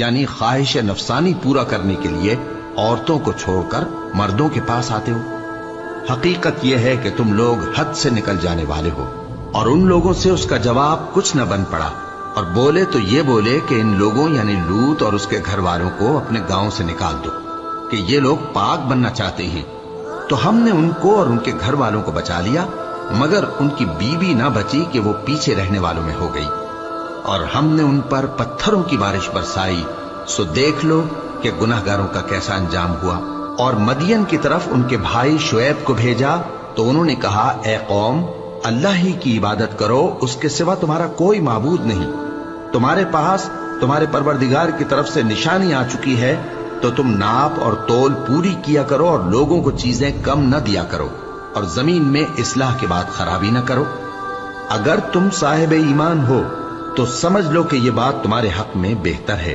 यानी ख्वाहिश नफसानी पूरा करने के लिए औरतों को छोड़कर मर्दों के पास आते हो। हकीकत यह है कि तुम लोग हद से निकल जाने वाले हो। और उन लोगों से उसका जवाब कुछ न बन पड़ा, और बोले तो ये बोले कि इन लोगों यानी लूत और उसके घर वालों को अपने गांव से निकाल दो कि ये लोग पाक बनना चाहते हैं। तो हमने उनको और उनके घर वालों को बचा लिया, मगर उनकी बीवी ना बची कि वो पीछे रहने वालों में हो गई। और हमने उन पर पत्थरों की बारिश बरसाई, सो देख लो कि गुनाहगारों का कैसा अंजाम हुआ। और मदियन की तरफ उनके भाई शुएब को भेजा तो उन्होंने कहा, ए कौम, अल्लाह ही की इबादत करो, उसके सिवा तुम्हारा कोई माबूद नहीं। तुम्हारे पास तुम्हारे परवरदिगार की तरफ से निशानी आ चुकी है, तो तुम नाप और तोल पूरी किया करो और लोगों को चीजें कम न दिया करो, और जमीन में इस्लाह के बाद खराबी न करो। अगर तुम साहिब ईमान हो तो समझ लो कि ये बात तुम्हारे हक में बेहतर है।